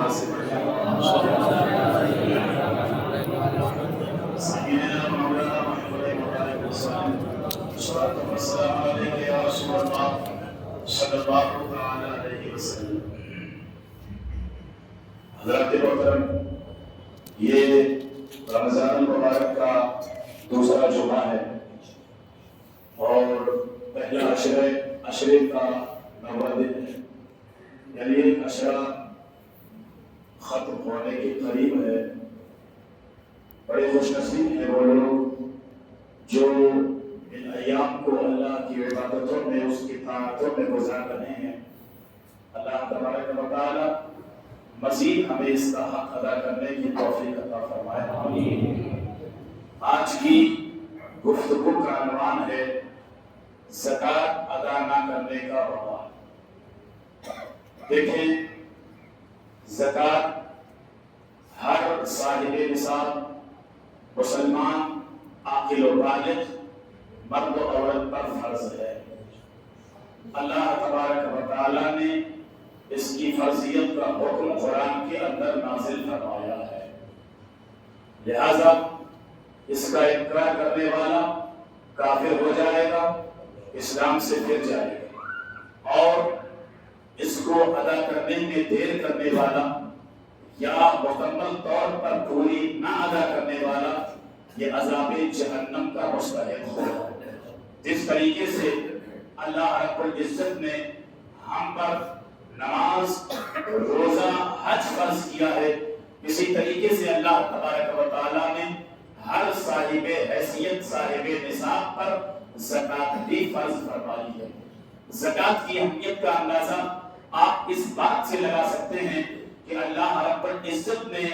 محمد سے پڑھیں. سیدنا مولانا محمد مبارک وسلم صلوات و سلام علیک یا رسول اللہ صلی اللہ تعالی علیہ وسلم. حضرات محترم، یہ رمضان المبارک کا دوسرا جمعہ ہے اور پہلا عشرے کا نواں دن ہے، یعنی ایک عشرہ ختم ہونے کے قریب ہے. بڑے خوش نصیب ہیں وہ لوگ جو ان ایام کو اللہ کی عبادتوں میں، اس کی طاعتوں میں گزار رہے ہیں. اللہ تبارک و تعالی مزید ہمیں اس کا حق ادا کرنے کی توفیق عطا فرمائے. آج کی گفتگو کا عنوان ہے زکوٰۃ ادا نہ کرنے کا وبال. دیکھیں، زکوٰۃ ہر صاحب نصاب مسلمان عاقل و بالغ مرد و عورت پر فرض ہے. اللہ تبارک و تعالی نے اس کی فرضیت کا حکم قرآن کے اندر نازل فرمایا ہے. لہذا اس کا انکار کرنے والا کافر ہو جائے گا، اسلام سے پھر جائے گا، اور اس کو ادا کرنے میں دیر کرنے والا یا مکمل طور پر پوری نہ ادا کرنے والا یہ عذاب جہنم کا مستحق ہوگا. جس طریقے سے اللہ رب العزت نے ہم پر نماز، روزہ، حج فرض کیا ہے، اسی طریقے سے اللہ تبارک و تعالیٰ نے ہر صاحب حیثیت، صاحب نصاب پر زکوٰۃ بھی فرض فرمائی ہے. زکوٰۃ کی اہمیت کا اندازہ آپ اس بات سے لگا سکتے ہیں کہ اللہ رب العزت نے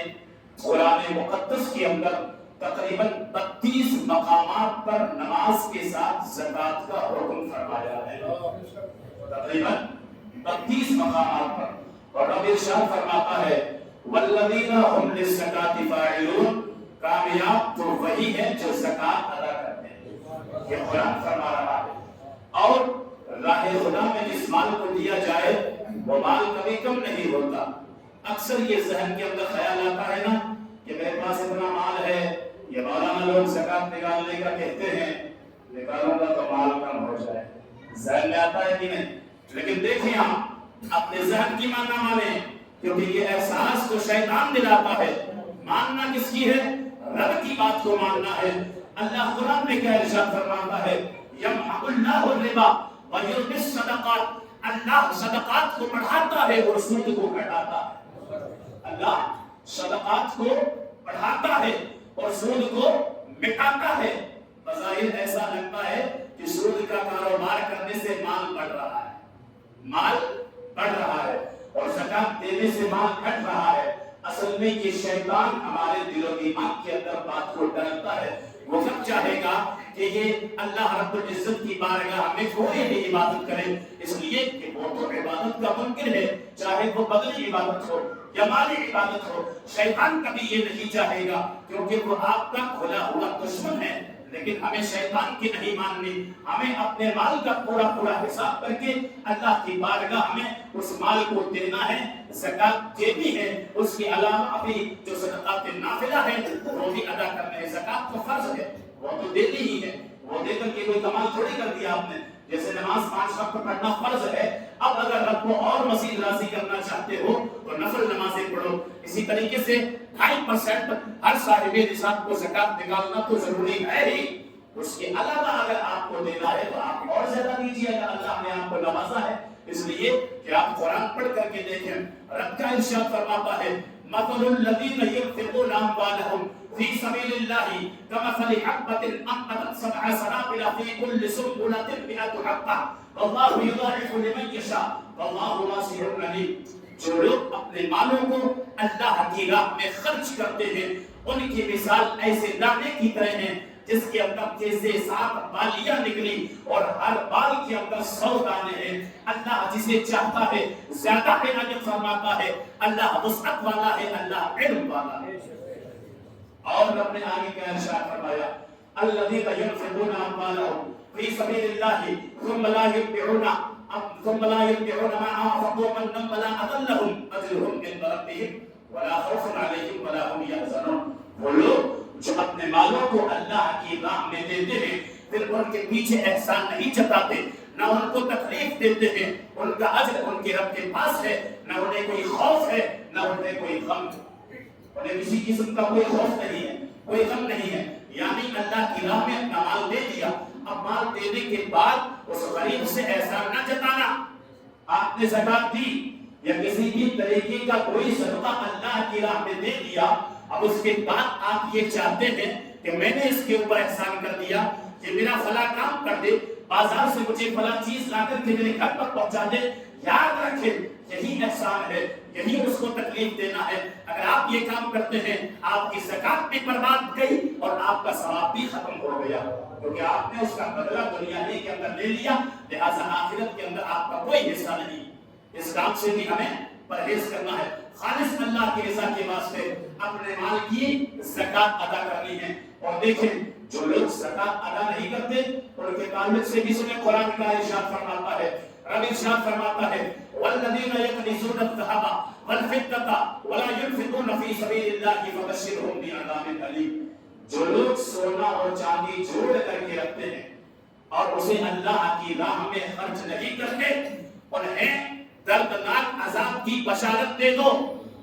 قرآن مقدس کے اندر تقریباً 32 مقامات پر نماز کے ساتھ زکوٰۃ کا حکم فرمایا ہے. تقریباً 32 مقامات پر. اور رب ارشاد فرماتا ہے والذین هم للزکاۃ فاعلون، کامیاب تو وہی ہے جو زکوٰۃ ادا کرتے ہیں. یہ قرآن فرما رہا ہے. اور راہ خدا میں جس مال کو دیا جائے وہ مال کبھی کم نہیں ہوتا. اکثر یہ ذہن کے اندر خیال آتا ہے نا کہ میرے پاس اتنا مال ہے، یہ مولانا لوگ زکوٰۃ نکالنے کا کہتے ہیں، نکالوں گا تو مال کم ہو جائے. ذہن میں آتا ہے کہ نہیں؟ لیکن دیکھیں، ہم اپنے ذہن کی ماننا مانیں، کیونکہ یہ احساس تو شیطان دلاتا ہے. ماننا کس کی ہے؟ رب کی بات کو ماننا ہے. اللہ قرآن میں کیا ارشاد فرماتا ہے یمحق اللہ الربا ویربی الصدقات. اللہ صدقات کو بڑھاتا ہے اور سود کو گھٹاتا ہے. اللہ صدقات کو بڑھاتا ہے اور سود کو مٹاتا ہے. بظاہر ایسا لگتا ہے کہ سود کا کاروبار کرنے سے مال بڑھ رہا ہے، مال بڑھ رہا ہے، اور زکوٰۃ دینے سے مال گھٹ رہا ہے. اصل میں یہ شیطان ہمارے دل و دماغ کے اندر بات کو ڈالتا ہے. وہ سب چاہے گا کہ یہ اللہ رب العزت کی بارگاہ میں کوئی بھی عبادت کرے، اس لیے کہ وہ تو عبادت کا منکر ہے، چاہے وہ بدنی عبادت ہو یا مالی عبادت ہو. شیطان کبھی یہ نہیں چاہے گا، کیونکہ وہ آپ کا کھلا ہوا دشمن ہے. لیکن ہمیں شیطان کی نہیں ماننی، ہمیں اپنے مال کا پورا حساب کر کے اللہ کی بارگاہ میں اس مال کو دینا ہے. زکوٰۃ دینی ہے، اس کے علاوہ ابھی جو صدقات نافلہ ہے وہ بھی ادا کرنے ہیں. زکوٰۃ تو فرض ہے، وہ تو دینی ہی ہے، وہ دے کر کے کوئی کمال تھوڑی کر دیا آپ نے. جیسے نماز 5 وقت پڑھنا فرض ہے، اب اگر رب کو اور مزید راضی کرنا چاہتے ہو تو نفل نمازیں پڑھو. اسی طریقے سے 2.5% ہر صاحب نصاب کو زکوٰۃ نکالنا تو ضروری ہے ہی. اس کے علاوہ اگر آپ کو دینا ہے تو آپ اور زیادہ دیجیے گا. اللہ نے آپ کو نوازا ہے، اس لیے کہ آپ قرآن پڑھ کر کے دیکھیں. رب کا ارشاد فرماتا ہے مثل الذین ينفقون اموالهم في سبيل الله كمثل حبة أنبتت 7 سنابل في كل سنبلة 100 حبة والله يضاعف لمن يشاء والله واسع عليم. جو لوگ اپنے مالوں کو اللہ کی راہ میں خرچ کرتے ہیں ان کی مثال ایسے دانے کی طرح ہے جس کے اندر جیسے 7 بالیاں نکلی اور ہر بال کے اندر 100 دانے ہیں. اللہ جسے چاہتا ہے زیادہ عنایت فرماتا ہے. اللہ وسعت والا ہے، اللہ علم والا ہے. اور رب نے آگے کیا ارشاد فرمایا الذین ينفقون اموالهم في سبيل الله ثم لا يتبعون ما انفقوا منا ولا اذلهم اجرهم عند عند ربهم ولا خوف عليهم ولا هم يحزنون. وہ لوگ جو اپنے مالوں کو اللہ کی راہ میں دیتے ہیں پھر ان کے پیچھے احسان نہیں جتاتے، نہ ان کو تکلیف دیتے ہیں، ان کا اجر ان کے رب کے پاس ہے، نہ انہیں کوئی خوف ہے نہ انہیں کوئی غم، انہیں کسی قسم کا کوئی خوف نہیں ہے، کوئی غم نہیں ہے. یعنی اللہ کی راہ میں اپنا مال دے دیا، اب مال دینے کے بعد اس غریب سے احسان نہ جتانا. آپ نے زکات دی یا کسی بھی طریقے کا کوئی صدقہ اللہ کی راہ میں دے دیا، اب اس کے بعد آپ یہ چاہتے ہیں کہ میں نے اس کے اوپر احسان کر دیا کہ میرا فلاں کام کر دے، بازار سے مجھے فلاں چیز لا کر کے میرے گھر پر پہنچا دے. یاد رکھیں یہی احسان ہے، یہی اس کو تکلیف دینا ہے. اگر آپ یہ کام کرتے ہیں آپ کی زکات بھی برباد گئی اور آپ کا ثواب بھی ختم ہو گیا، کیونکہ آپ نے اس کا بدلہ دنیا کے اندر لے لیا، لہذا آخرت کے اندر آپ کا کوئی حصہ نہیں. اس کام سے بھی ہمیں پرہیز کرنا ہے، خالص اللہ کی رضا کے واسطے اپنے مال کی زکات ادا کرنی ہے. اور دیکھیں جو لوگ زکات ادا نہیں کرتے ان کے تعلق سے بھی سنیں قرآن کا ارشاد فرماتا ہے، رب ارشاد فرماتا ہے والذین یکنزون الذھب والفضة ولا ينفقون فی سبیل اللہ فبشرھم بعذاب الیم. جو لوگ سونا اور چاندی جوڑ کر کے رکھتے ہیں اور اسے اللہ کی راہ میں خرچ نہیں کرتے، انہیں دردناک عذاب کی بشارت دے دو.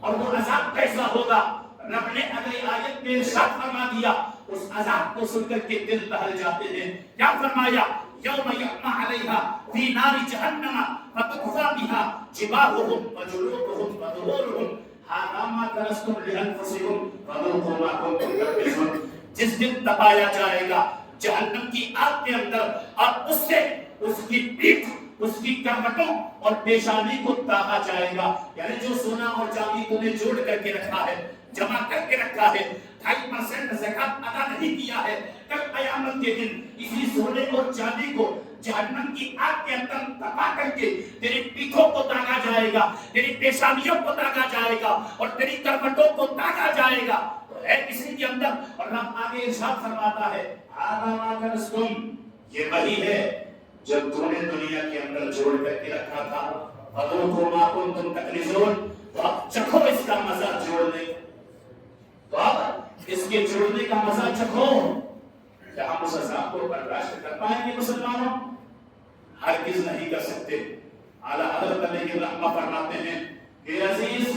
اور وہ عذاب کیسا ہوگا؟ رب نے اگلی آیت میں ارشاد فرما دیا، اس عذاب کو سن کر کے دل دہل جاتے ہیں. کیا فرمایا؟ یوم یحمى علیہا فی نار جہنم فتکوی بہا جباہہم وجنوبہم وظہورہم ھذا ما کنزتم لانفسکم فذوقوا ما کنتم تکنزون. جس دن تپایا جائے گا جہنم کی آگ کے اندر اور اس سے اس کی پیٹھ، اس کی کروٹوں اور پیشانی کو داغا جائے گا. یعنی جو سونا اور چاندی تو نے جوڑ کر کے رکھا ہے، جمع کر کے رکھا ہے، 2.5% زکات ادا نہیں کیا ہے، کل قیامت کے دن اسی سونے اور چاندی کو جہنم کی آگ کے اندر تپا کر کے تیری پیٹھوں کو داغا جائے گا، تیری پیشانیوں کو داغا جائے گا اور تیری کروٹوں کو داغا جائے گا. ہے اسی کے اندر. اور رب آگے ارشاد فرماتا ہے ھذا ما کنزتم، یہ وہی ہے جب تو نے دنیا کے اندر جوڑ کر کے رکھا تھا. فذوقوا ما کنتم تکنزون، تو اب چکھو اس کا مزہ جوڑنے، تو اب اس کے جوڑنے کا مزہ چکھو. کیا ہم اس عذاب کو برداشت کر پائیں گے مسلمانوں؟ ہرگز نہیں کر سکتے. اعلیٰ حضرت علیہ رحمہ فرماتے ہیں کہ عزیز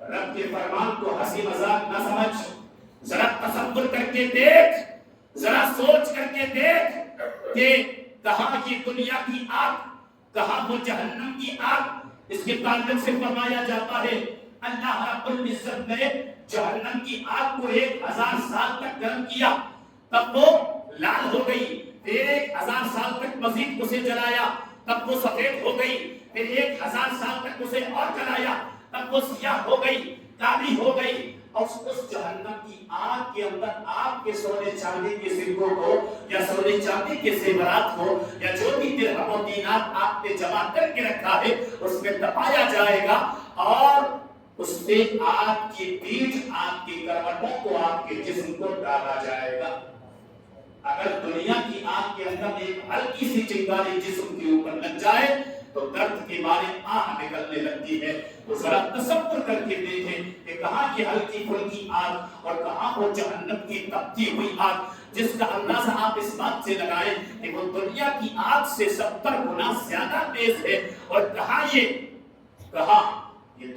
رب کے فرمان کو ہنسی مذاق نہ سمجھ، ذرا تصور کر کے دیکھ، ذرا سوچ کر کے دیکھ کہ کہاں کی دنیا کی آگ، کہاں وہ جہنم کی آگ. اس کے تعلق سے فرمایا جاتا ہے اللہ رب العزت نے جہنم کی آگ کو 1000 سال تک گرم کیا، تب وہ لال ہو گئی، پھر 1000 سال تک مزید اسے جلایا، تب وہ سفید ہو گئی، پھر 1000 سال تک اسے اور جلایا، تب وہ سیاہ ہو گئی، کالی ہو گئی. اور اس جہنم کی آگ کے اندر آپ کے سونے چاندی کے سکوں کو یا سونے چاندی کے زیورات کو یا جو بھی درہم و دینار آپ نے جمع کر کے رکھا ہے اس میں دبایا جائے گا اور اس سے آپ کی پیٹھ، آپ کی کروٹوں کو، آپ کے جسم کو ڈالا جائے گا. اگر دنیا کی آگ کے اندر ایک ہلکی سی چنگاری جسم کے اوپر لگ جائے تو درد کے مارے آہ نکلنے لگتی ہے. تو ذرا تصور کر کے دیکھیں کہ کہاں یہ ہلکی پھلکی آگ اور کہاں وہ جہنم کی تپتی ہوئی آگ، جس کا اندازہ آپ اس بات سے لگائیں کہ وہ دنیا کی آگ سے 70 گنا زیادہ تیز ہے. اور کہاں یہ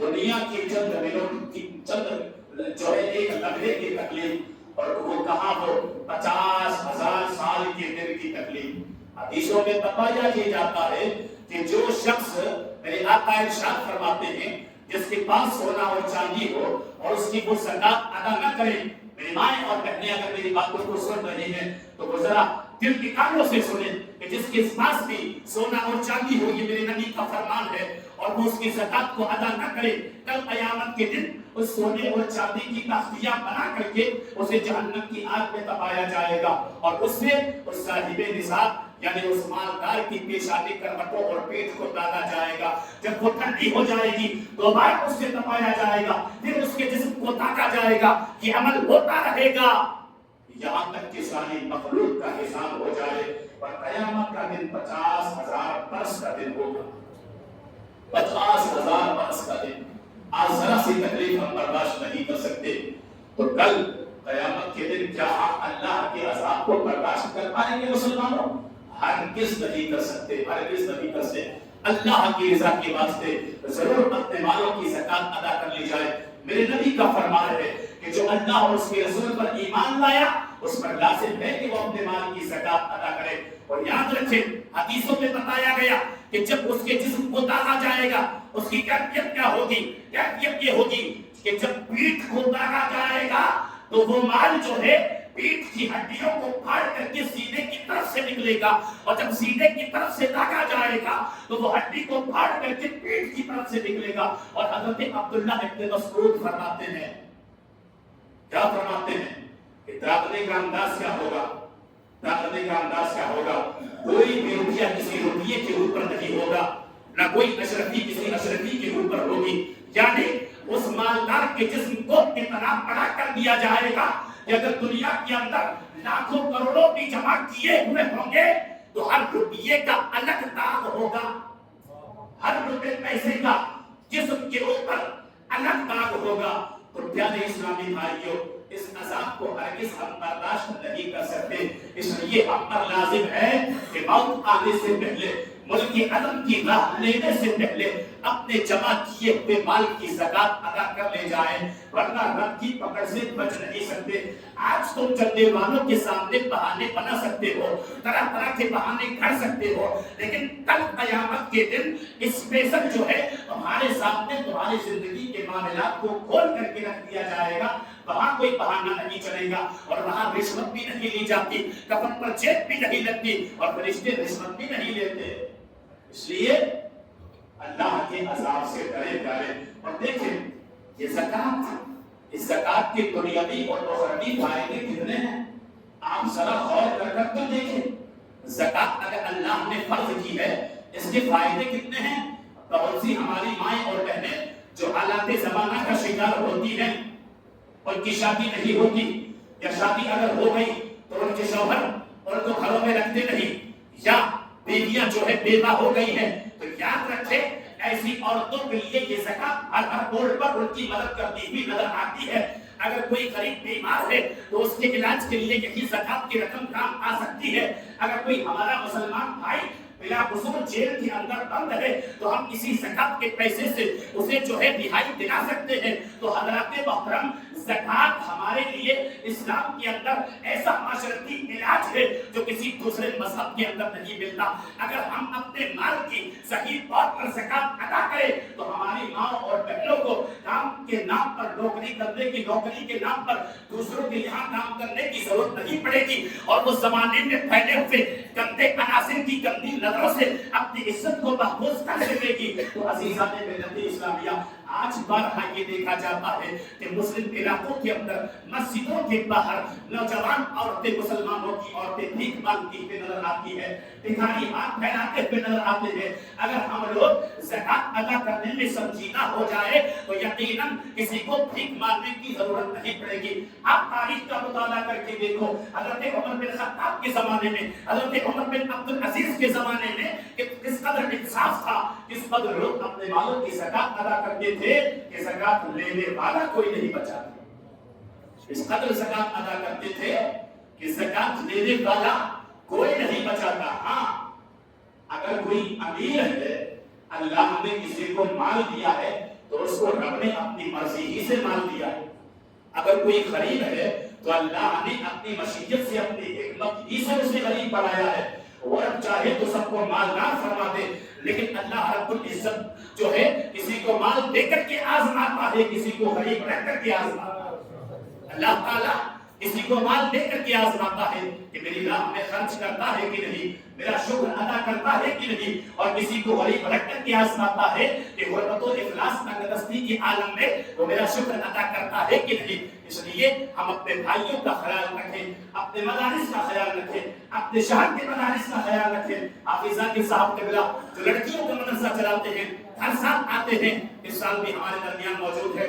دنیا کی چند منٹ کی چند جو ہے ایک لمحے کی تکلیف، اور وہ کہاں وہ 50,000 سال کے دن کی تکلیف. حدیثوں میں بتایا یہ جاتا ہے کہ جو شخص، میرے آقا ارشاد فرماتے ہیں، جس کے پاس سونا اور چاندی ہو اور اس کی وہ زکات ادا نہ کرے، میری مائیں اور بہنیں اگر میری باتوں کو سن رہی ہیں تو وہ ذرا دل کی کانوں سے سنیں کہ جس کے پاس بھی سونا اور چاندی ہو، یہ میرے نبی کا فرمان ہے، اور وہ اس کی زکات کو ادا نہ کرے، کل قیامت کے دن اس سونے اور چاندی کی تختیاں بنا کر کے اسے جہنم کی آگ میں دبایا جائے گا اور اس سے اس صاحب نصاب یعنی اس مالدار کی پیشانی، کروٹوں اور پیٹ کو داغا جائے گا. جب وہ ٹھنڈی ہو جائے گی دوبارہ اس سے دبایا جائے گا، پھر اس کے جسم کو داغا جائے گا. یہ عمل ہوتا رہے گا یہاں تک کہ ساری مخلوق کا حساب ہو جائے. اور قیامت کا دن 50,000 برس کا دن ہوگا، 50,000 برس کا دن. آج ذرا سی تکلیف ہم برداشت نہیں کر سکتے تو کل قیامت کے دن کیا ہم اللہ کے عذاب کو برداشت کر پائیں گے مسلمانوں؟ ہرگز نہیں کر سکتے، ہرگز نہیں کر سکتے۔ اللہ کی رضا کے واسطے ضرور اپنے مالوں کی زکات ادا کر لی جائے۔ میرے نبی کا فرمان ہے کہ جو اللہ اور اس کے رسول پر ایمان لایا اس پر لازم ہے کہ وہ اپنے مال کی زکات ادا کرے۔ اور یاد رکھیں حدیثوں میں بتایا گیا کہ جب اس کے جسم کو داغا جائے گا اس کی کیفیت کیا ہوگی؟ کیفیت یہ ہوگی کہ جب پیٹھ کو داغا جائے گا تو وہ مال جو ہے پیٹھ کی ہڈیوں کو پھاڑ کر کے سینے کی طرف سے نکلے گا، اور جب سینے کی طرف سے داغا جائے گا تو وہ ہڈی کو پھاڑ کر کے پیٹھ کی طرف سے نکلے گا۔ اور حضرت عبداللہ ابن مسعود فرماتے ہیں، کیا فرماتے ہیں کہ داغنے کا انداز کیا ہوگا؟ داغنے کا انداز کیا ہوگا؟ کوئی بھی روپیہ کسی روپیے کے اوپر نہیں ہوگا، نہ کوئی اشرفی کسی اشرفی کے اوپر ہوگی، یعنی اس مالدار کے جسم کو اتنا بڑا کر دیا جائے گا کہ اگر دنیا کے اندر لاکھوں کروڑوں بھی جمع کیے ہوئے ہوں گے تو ہر روپیے کا الگ داغ ہوگا، ہر روپے پیسے کا جسم کے اوپر الگ داغ ہوگا۔ تو پیارے اسلامی بھائیوں، اس عذاب کو ہرگز ہم برداشت نہیں کر سکتے، اس لیے ہم پر لازم ہے کہ موت آنے سے پہلے، ملک عدم کی راہ لینے سے پہلے اپنے جمع کیے ہوئے مال کی زکات ادا کر لے جائیں، ورنہ رب کی پکڑ سے بچ نہیں سکتے۔ آج تم چلنے والوں کے سامنے بہانے بنا سکتے ہو، طرح طرح کے بہانے کر سکتے ہو، لیکن کل قیامت کے دن اسپیشل جو ہے تمہارے سامنے تمہاری زندگی کے معاملات کو کھول کر کے رکھ دیا جائے گا۔ وہاں کوئی بہانہ نہیں چلے گا، اور وہاں رشوت بھی نہیں لی جاتی، کفن پر چیک بھی نہیں لگتی، اور فرشتے رشوت بھی نہیں لیتے۔ اس لیے اللہ کے عذاب سے ڈرے پیارے۔ اور دیکھیں یہ زکات، اس زکات کے دنیاوی اور اخروی فائدے کتنے ہیں، آپ ذرا غور کر کر تو دیکھیں۔ زکات اگر اللہ نے فرض کی ہے اس کے فائدے کتنے ہیں؟ بہت سی ہماری مائیں اور بہنیں جو حالات زمانہ کا شکار ہوتی ہیں، ان کی شادی نہیں ہوتی، یا شادی اگر ہو گئی تو ان کے شوہر ان کو گھروں میں رکھتے نہیں، یا بیویاں جو ہے بیوہ ہو گئی ہیں، تو یاد رکھیں ایسی عورتوں کے لیے یہ زکات ہر موڑ پر ان کی مدد کرتی ہوئی نظر آتی ہے۔ اگر کوئی غریب بیمار ہے تو اس کے علاج کے لیے یہی زکات کی رقم کام آ سکتی ہے۔ اگر کوئی ہمارا مسلمان بھائی بلا قصور جیل کے اندر بند ہے تو ہم اسی زکات کے پیسے سے اسے جو ہے رہائی دلا سکتے ہیں۔ تو حضرات محترم، زکات ہمارے لیے اسلام کے اندر ایسا معاشرتی علاج ہے جو کسی دوسرے مذہب کے اندر نہیں ملتا۔ اگر ہم اپنے مال کی صحیح طور پر زکات ادا کریں تو ہماری ماں اور بہنوں کو کام کے نام پر نوکری کرنے کی، نوکری کے نام پر دوسروں کے یہاں کام کرنے کی ضرورت نہیں پڑے گی، اور وہ زمانے میں پھیلے ہوئے گندے عناصر کی گندی نظروں سے اپنی عزت کو محفوظ کر سکے گی۔ تو عزیزان ملت اسلامیہ، آج بارہا یہ دیکھا جاتا ہے کہ مسلم علاقوں کے اندر مسجدوں کے باہر نوجوان عورتیں، مسلمانوں کی عورتیں بھیک مانگتی ہوئی نظر آتی ہے، بھکاری ہاتھ پھیلاتے ہوئے نظر آتے ہیں۔ اگر ہم لوگ زکات ادا کرنے میں سنجیدہ ہو جائے تو یقیناً کسی کو بھیک مانگنے کی ضرورت نہیں پڑے گی۔ آپ تاریخ کا مطالعہ کر کے دیکھو، حضرت عمر بن خطاب کے زمانے میں، حضرت عمر بن عبد العزیز کے زمانے میں کس قدر انصاف تھا، کس قدر لوگ اپنے مالوں کی زکات ادا کرتے تھے کہ زکات لینے والا کوئی نہیں بچا تھا۔ اس قدر زکات ادا کرتے تھے کہ زکات لینے والا کوئی نہیں بچا تھا۔ ہاں، اگر کوئی امیر ہے، اللہ نے کسی کو مال دیا ہے تو اس کو رب نے اپنی مرضی ہی سے مال دیا ہے۔ اگر کوئی غریب ہے تو اللہ نے اپنی مشیت سے، اپنی حکمت ہی سے اسے غریب بنایا ہے۔ وہ چاہے تو سب کو مالدار فرما دے، لیکن اللہ رب العزت جو ہے کسی کو مال دے کر کے آزماتا ہے، کسی کو غریب رکھ کر کے آزماتا ہے۔ اللہ تعالیٰ کسی کو مال دے کر کے آزماتا ہے کہ میری راہ میں خرچ کرتا ہے کہ نہیں، میرا شکر ادا کرتا ہے کہ نہیں، اور کسی کو غریب رکھ کر کے آزماتا ہے کہ غربت و افلاس تنگدستی کے عالم میں وہ میرا شکر ادا کرتا ہے کہ نہیں۔ اس لیے ہم اپنے بھائیوں کا خیال رکھیں، اپنے مدارس کا خیال رکھیں، اپنے شہر کے مدارس کا خیال رکھیں۔ حافظہ کے صاحب قبلہ جو لڑکیوں کا مدرسہ چلاتے ہیں، ہر سال آتے ہیں، اس سال بھی ہمارے درمیان موجود ہے۔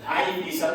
2.5%,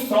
100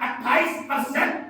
28%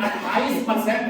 28%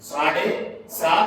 7.5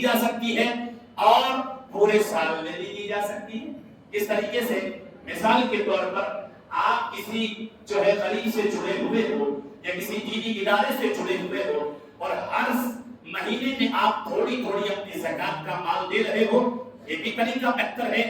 دی جا سکتی ہے اور پورے سال میں بھی دی جا سکتی ہے۔ اس طریقے سے مثال کے طور پر آپ کسی جو ہے غریب سے جڑے ہوئے ہو یا کسی دینی ادارے سے جڑے ہوئے ہو اور ہر مہینے میں آپ تھوڑی تھوڑی اپنی زکات کا مال دے رہے ہو، یہ بھی طریقہ بہتر ہے۔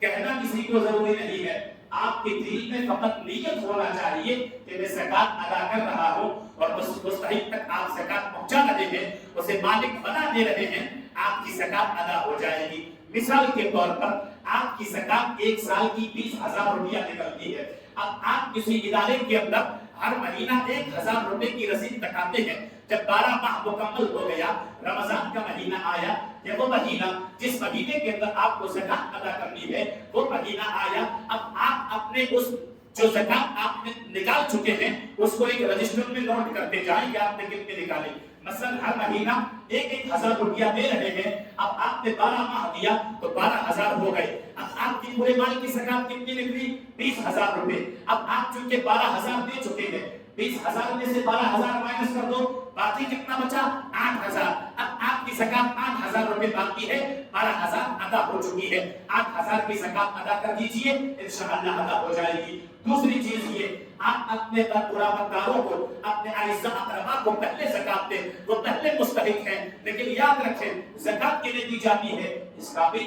کہنا کسی کو ضروری نہیں ہے، آپ کے دل میں فقط نیت ہونا چاہیے کہ میں زکات ادا کر رہا ہوں اور اس مستحق تک آپ زکات پہنچا رہے ہیں، اسے مالک بنا دے رہے ہیں، آپ کی زکات ادا ہو جائے گی۔ مثال کے طور پر آپ کی زکات ایک سال کی 20,000 روپیہ نکلتی ہے۔ اب آپ کسی ادارے کے اندر ہر مہینہ 1,000 روپے کی رسید کٹاتے ہیں۔ جب 12 ماہ مکمل ہو گیا، رمضان کا مہینہ آیا، یا وہ مہینہ جس مہینے کے اندر آپ کو زکات ادا کرنی ہے وہ مہینہ آیا، اب آپ اپنے اس جو زکات آپ نے نکال چکے ہیں اس کو ایک رجسٹر میں نوٹ کرتے جائیں کہ آپ نے کتنے نکالے۔ مثلا ہر مہینہ 1,000 روپیہ دے رہے ہیں، اب آپ نے 12 ماہ دیا تو 12,000 ہو گئے۔ اب آپ کی پورے مال کی زکات کتنی نکلی؟ 20,000 روپے۔ اب آپ چونکہ 12,000 دے چکے ہیں، 20,000 میں سے 12,000 مائنس کر دو، باقی کتنا بچا؟ 8,000۔ اب آپ کی زکات 8,000 روپے باقی ہے، 12,000 ادا ہو چکی ہے۔ 8,000 کی زکات ادا کر دیجئے، انشاءاللہ ادا ہو جائے گی۔ دوسری چیز یہ، آپ اپنے قرابتداروں کو، اپنے اعزاء اقربا کو پہلے زکات دیں، وہ پہلے مستحق ہیں، لیکن یاد رکھیں زکات کے لیے دی جاتی ہے اس کا بھی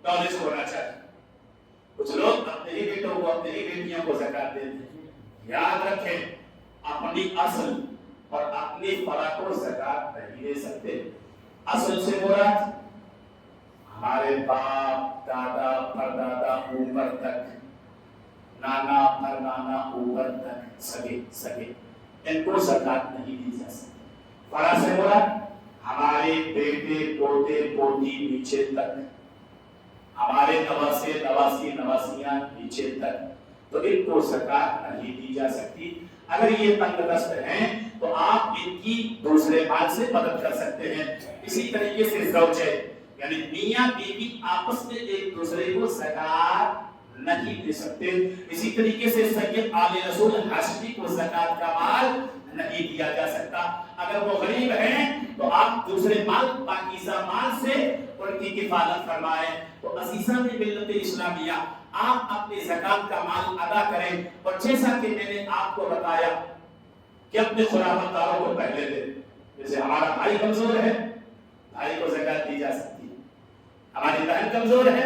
نالج ہونا چاہیے۔ کچھ لوگ اپنے ہی بیٹوں کو، اپنے ہی بیٹیوں کو زکات دیتے ہیں۔ یاد رکھیں اپنی اصل اور اپنی فرع کو زکات نہیں دے سکتے۔ اصل سے مراد ہمارے باپ دادا پردادا اوپر تک، نانا پرنانا اوپر تک، سگے ان کو زکات نہیں دی جا سکتی۔ فرع سے مراد ہمارے بیٹے پوتے پوتی نیچے تک، ہمارے نواسے نواسی نواسیاں نیچے تک، تو ان کو زکات نہیں دی جا سکتی۔ اگر یہ تنگ دست ہیں تو آپ ان کی دوسرے مال سے مدد کر سکتے ہیں۔ اسی طریقے سے زوجے یعنی میاں بیوی آپس میں ایک دوسرے کو زکات نہیں دے سکتے۔ اسی طریقے سے سید آل رسول ہاشمی کو زکات کا مال نہیں دیا جا سکتا۔ اگر وہ غریب ہیں تو آپ دوسرے مال، پاکیزہ مال سے ان کی کفالت فرمائیں۔ تو عزیزان ملت اسلامیہ، آپ اپنی زکات کا مال ادا کریں، اور جیسا کہ میں نے آپ کو بتایا کہ اپنے قرابتداروں کو پہلے دیں۔ جیسے ہمارا بھائی کمزور ہے، بھائی کو زکات دی جا سکتی ہے۔ ہماری بہن کمزور ہے،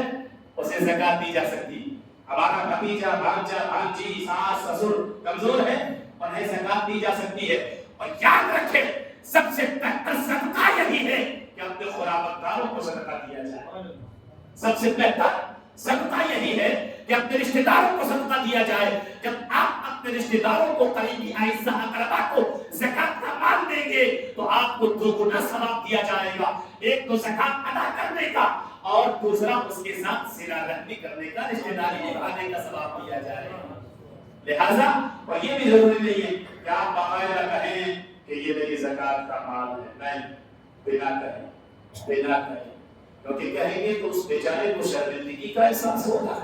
اسے زکات دی جا سکتی ہے۔ ہمارا بھتیجا، بھانجا، بھانجی، ساس، سسر کمزور ہے، انہیں زکات دی جا سکتی ہے۔ اور یاد رکھیں سب سے بہتر صدقہ یہی ہے کہ اپنے قرابتداروں کو صدقہ دیا جائے۔ سب سے بہتر صدقہ یہی ہے کہ اپنے رشتہ داروں کو صدقہ دیا جائے۔ جب آپ اپنے رشتہ داروں کو، قریبی اعزاء اقربا کو زکات کا مال دیں گے تو آپ کو 2 گنا ثواب دیا جائے گا۔ ایک تو زکات ادا کرنے کا، اور دوسرا اس کے ساتھ صلہ رحمی کرنے کا، رشتہ داری نبھانے کا ثواب دیا جائے گا۔ لہذا اور یہ بھی ضروری نہیں ہے کہ آپ باقاعدہ کہیں کہ یہ میری زکات کا مال ہے، نہیں، بنا کہیں، کیونکہ کہیں گے تو اس بیچارے کو شرمندگی کا احساس ہوگا۔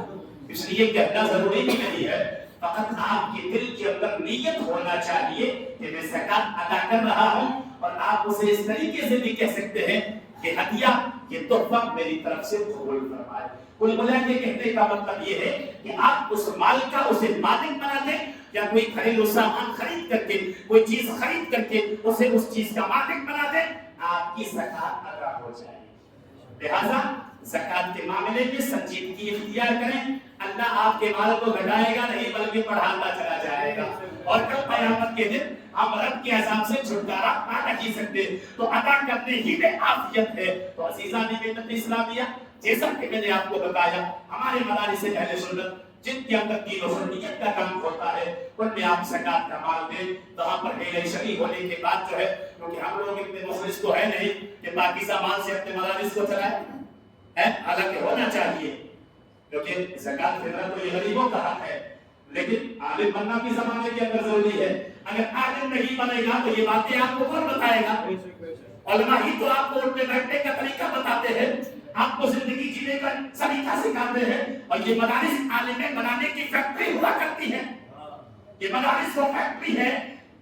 اس لیے کہنا ضروری بھی نہیں ہے، فقط آپ کے دل کے اندر نیت ہونا چاہیے کہ میں زکات ادا کر رہا ہوں، اور آپ اسے اس طریقے سے بھی کہہ سکتے ہیں کہ ہدیہ، یہ تحفہ میری طرف سے قبول فرمائے۔ کل ملا کے کہنے کا مطلب یہ ہے کہ آپ اس مال کا اسے مالک بنا دیں، یا کوئی گھریلو سامان خرید کر کے، کوئی چیز خرید کر کے اسے اس چیز کا مالک بنا دیں، آپ کی زکات ادا ہو جائے۔ لہذا زکات کے معاملے میں سنجیدگی اختیار کریں، اللہ آپ کے مال کو گھٹائے گا نہیں بلکہ بڑھاتا چلا جائے گا، اور کل قیامت کے دن ہم رب کے عذاب سے چھٹکارا پا نہیں سکتے، تو ادا کرنے ہی میں عافیت ہے۔ تو عزیزان ملت اسلامیہ، جیسا کہ میں نے آپ کو بتایا، ہمارے مدارس اہل سنت جن کے اندر دین و سنیت کا کام ہوتا ہے ان میں آپ زکات کا مال دیں۔ وہاں پر غیر شرعی ہونے کے بعد جو ہے، کیونکہ ہم لوگ اتنے مخلص تو ہے نہیں کہ پاکیزہ مال سے اپنے مدارس کو چلائیں، حالانکہ ہونا چاہیے، کیونکہ زکات فطرت تو یہ غریبوں کا حق ہے، لیکن عالم بننا بھی زمانے کے اندر ضروری ہے۔ اگر عالم نہیں بنے گا تو یہ باتیں آپ کو کون بتائے گا؟ علماء ہی تو آپ کو اٹھنے بیٹھنے کا طریقہ بتاتے ہیں، آپ کو زندگی جینے کا سلیقہ سکھاتے ہیں، اور یہ مدارس عالم بنانے کی فیکٹری ہوا کرتی ہے۔ یہ مدارس وہ فیکٹری ہے،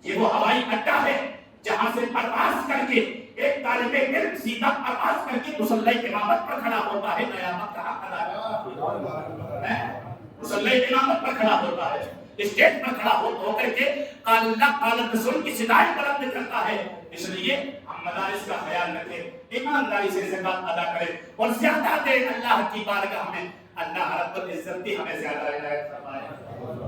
یہ وہ ہوائی اڈا ہے جہاں سے پرواز کر کے ایک طالب علم سیدھا پرواز کر کے مصلی امامت پر کھڑا ہوتا ہے، قیامت کا حق ادا ہے، مصلی امامت پر کھڑا ہوتا ہے، اسٹیج پر کھڑا ہو کر کے قال اللہ قال رسول کی صدایں بلند کرتا ہے۔ اس لیے ہم مدارس کا خیال رکھیں، ایمانداری سے زکات ادا کریں اور زیادہ دیں اللہ کی بارگاہ میں، اللہ رب العزت بھی ہمیں زیادہ عنایت فرمائے۔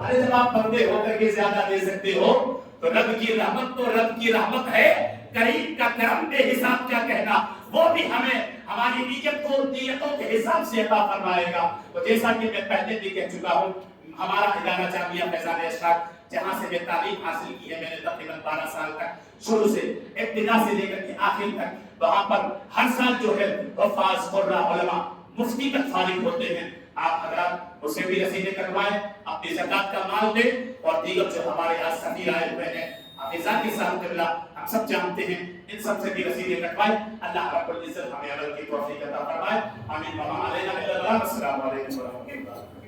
ارے جب آپ بندے ہو کر کے زیادہ دے سکتے ہو تو رب کی رحمت تو رب کی رحمت ہے، کریم کا کرم بے حساب کیا کہنا، وہ بھی ہمیں ہماری نیت کو نیتوں کے حساب سے عطا فرمائے گا۔ تو جیسا کہ میں پہلے بھی کہہ چکا ہوں، ہمارا ادارہ جامعہ فیضان اشراق جہاں سے میں تعلیم حاصل کی ہے، میں نے تقریباً 12 سال تک شروع سے ابتدا سے لے کر کے آخر تک وہاں پر ہر سال جو ہے حفاظ قرہ علماء مفتی تک فارغ ہوتے ہیں۔ آپ حضرات اسے بھی رسیدیں کٹوائیں، اپنی زکات کا مال دیں، اور دیگر جو ہمارے یہاں سفیر آئے ہوئے ہیں حافظان کے ساتھ قبلہ ہم سب جانتے ہیں، ان سب سے بھی رسیدیں کٹوائیں۔ اللہ رب العزت ہمیں عمل کی توفیق عطا فرمائے، آمین۔ وما علینا الا البلاغ۔ السلام علیکم ورحمۃ اللہ۔